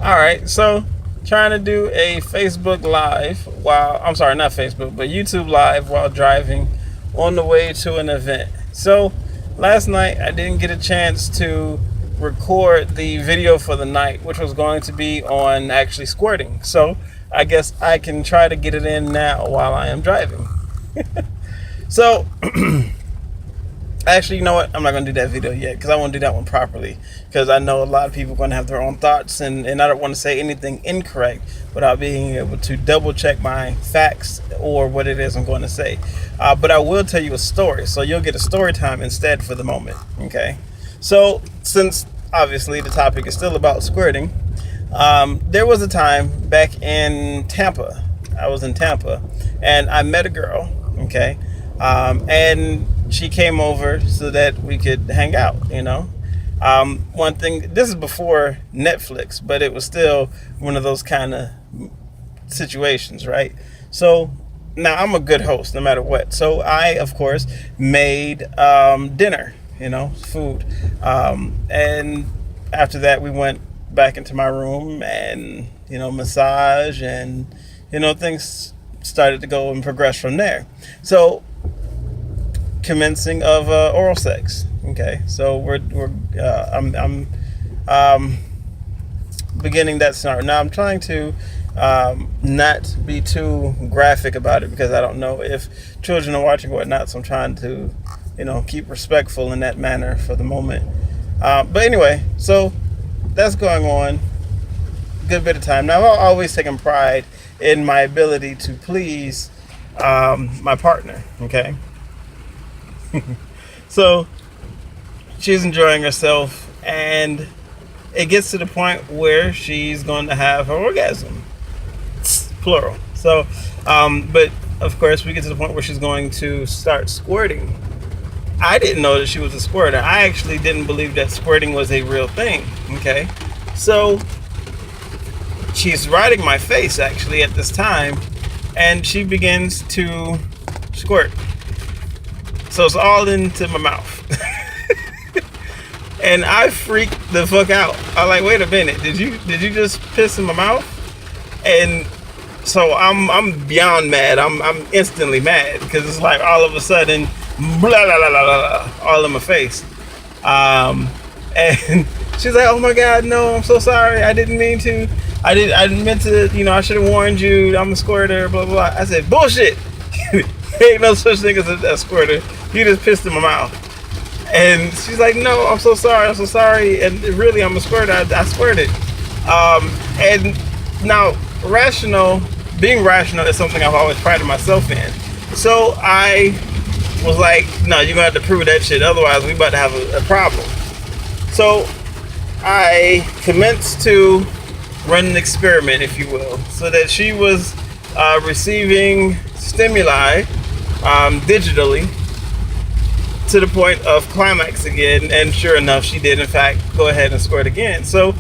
All right, so trying to do a Facebook Live while I'm sorry, not Facebook, but YouTube Live while driving on the way to an event. So last night I didn't get a chance to record the video for the night, which was going to be on actually squirting. So I guess I can try to get it in now while I am driving. So actually, you know what? I'm not going to do that video yet because I want to do that one properly. Because I know a lot of people are going to have their own thoughts, and I don't want to say anything incorrect without being able to double check my facts or what it is I'm going to say. But I will tell you a story, so you'll get a story time instead for the moment. Okay? So, since obviously the topic is still about squirting, there was a time back in Tampa. I was in Tampa, and I met a girl. Okay? And she came over so that we could hang out, you know. One thing, this is before Netflix, but it was still one of those kind of situations, right? So now I'm a good host no matter what. So I, of course, made dinner, you know, food. And after that, we went back into my room and, you know, massage and, you know, things started to go and progress from there. So commencing of oral sex. Okay, so I'm beginning that scenario. Now I'm trying to not be too graphic about it because I don't know if children are watching or whatnot. So I'm trying to, you know, keep respectful in that manner for the moment. But anyway, so that's going on a good bit of time. Now I've always taken pride in my ability to please my partner. Okay. So she's enjoying herself, and it gets to the point where she's going to have her orgasm, plural. So, but of course, we get to the point where she's going to start squirting. I didn't know that she was a squirter. I actually didn't believe that squirting was a real thing. Okay, so she's riding my face actually at this time, and she begins to squirt. So it's all into my mouth. And I freaked the fuck out. I was like, wait a minute, did you just piss in my mouth? And so I'm beyond mad. I'm instantly mad because it's like all of a sudden blah blah blah blah blah all in my face. And she's like, oh my god, no, I'm so sorry. I didn't mean to. I didn't meant to, you know, I should have warned you. I'm a squirter, blah blah blah. I said, bullshit. Ain't no such thing as a squirter. You just pissed in my mouth. And she's like, no, I'm so sorry. And really, I'm a squirter. I squirted. And now, being rational is something I've always prided myself in. So I was like, no, you're going to have to prove that shit. Otherwise, we about to have a problem. So I commenced to run an experiment, if you will, so that she was receiving stimuli digitally to the point of climax again, and sure enough, she did in fact go ahead and squirt again. So,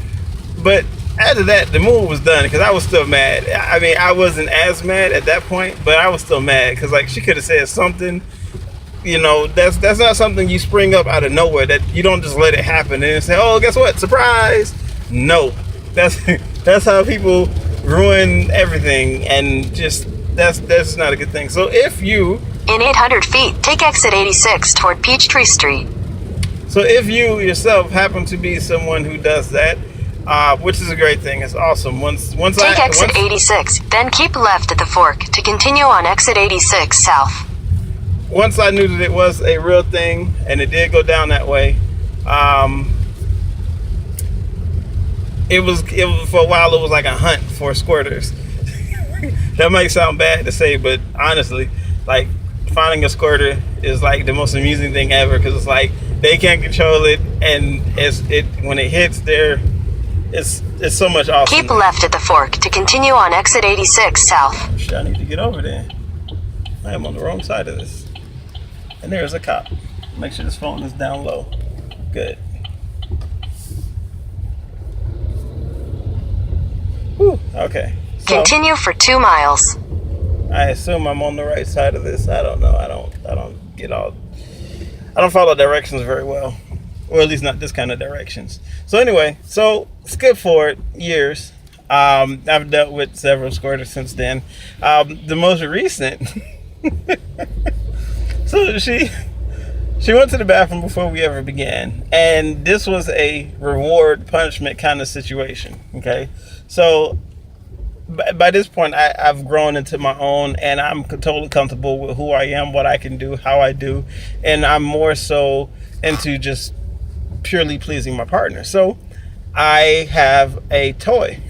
but after that, the move was done because I was still mad. I mean, I wasn't as mad at that point, but I was still mad because like she could have said something. You know, that's not something you spring up out of nowhere. That you don't just let it happen and say, "Oh, guess what? Surprise!" No, that's how people ruin everything, and just that's not a good thing. So if you in 800 feet, take exit 86 toward Peachtree Street. So if you yourself happen to be someone who does that, which is a great thing, it's awesome. Take exit 86, then keep left at the fork to continue on exit 86 south. Once I knew that it was a real thing and it did go down that way, it was for a while. It was like a hunt for squirters. That might sound bad to say, but honestly, like finding a squirter is like the most amusing thing ever because it's like they can't control it, and when it hits there, it's so much awesome. Keep left at the fork to continue on exit 86 south. Shit, I need to get over there. I am on the wrong side of this, and there's a cop. Make sure this phone is down low. Good. Whew, okay. So, continue for 2 miles. I assume I'm on the right side of this. I don't know. I don't follow directions very well. or at least not this kind of directions. So anyway, so skip forward years. I've dealt with several squirters since then. The most recent, so she went to the bathroom before we ever began, and this was a reward punishment kind of situation. Okay, so by this point, I've grown into my own, and I'm totally comfortable with who I am, what I can do, how I do, and I'm more so into just purely pleasing my partner. So I have a toy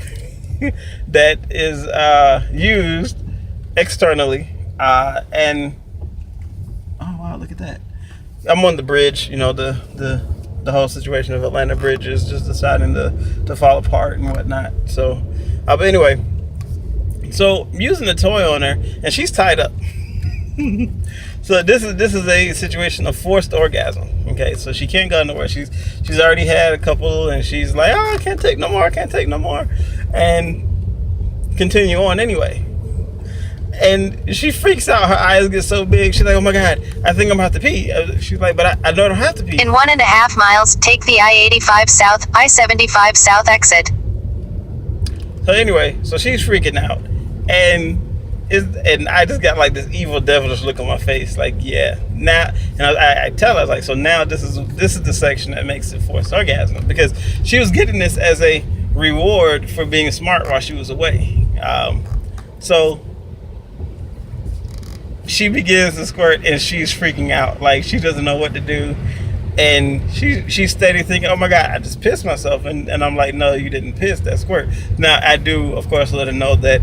that is used externally, and oh wow, look at that! I'm on the bridge. You know, the whole situation of Atlanta bridges just deciding to fall apart and whatnot. So, but anyway. So I'm using the toy on her, and she's tied up. So this is a situation of forced orgasm. Okay, so she can't go nowhere. She's already had a couple, and she's like, oh, I can't take no more. I can't take no more, and continue on anyway. And she freaks out. Her eyes get so big. She's like, oh my God, I think I'm gonna have to pee. She's like, but I don't have to pee. In 1.5 miles, take the I-85 South, I-75 South exit. So anyway, so she's freaking out, and I just got like this evil devilish look on my face, like yeah. Now, and I tell her, I was like, so now this is the section that makes it forced orgasm, because she was getting this as a reward for being smart while she was away. So she begins to squirt, and she's freaking out, like she doesn't know what to do. And she's steady thinking, oh my God, I just pissed myself. And I'm like, no, you didn't piss, that squirt. Now, I do, of course, let her know that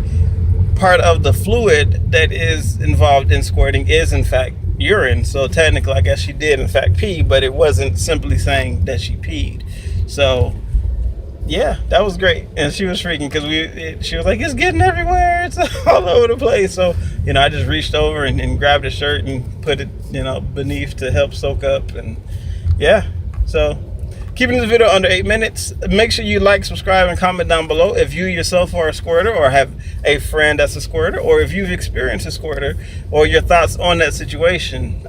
part of the fluid that is involved in squirting is, in fact, urine. So technically, I guess she did, in fact, pee, but it wasn't simply saying that she peed. So, yeah, that was great. And she was freaking because she was like, it's getting everywhere. It's all over the place. So, you know, I just reached over and grabbed her shirt and put it, you know, beneath to help soak up. And yeah, so keeping this video under 8 minutes. Make sure you like, subscribe, and comment down below if you yourself are a squirter or have a friend that's a squirter, or if you've experienced a squirter, or your thoughts on that situation,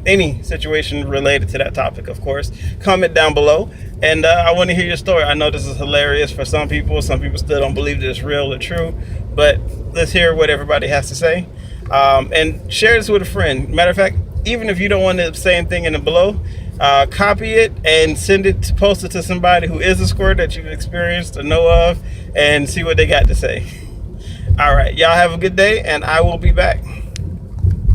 any situation related to that topic, of course. Comment down below, and I want to hear your story. I know this is hilarious for some people. Some people still don't believe that it's real or true, but let's hear what everybody has to say, and share this with a friend. Matter of fact, even if you don't want to say anything in the below, copy it and post it to somebody who is a squirt that you've experienced or know of, and see what they got to say. All right, y'all have a good day, and I will be back.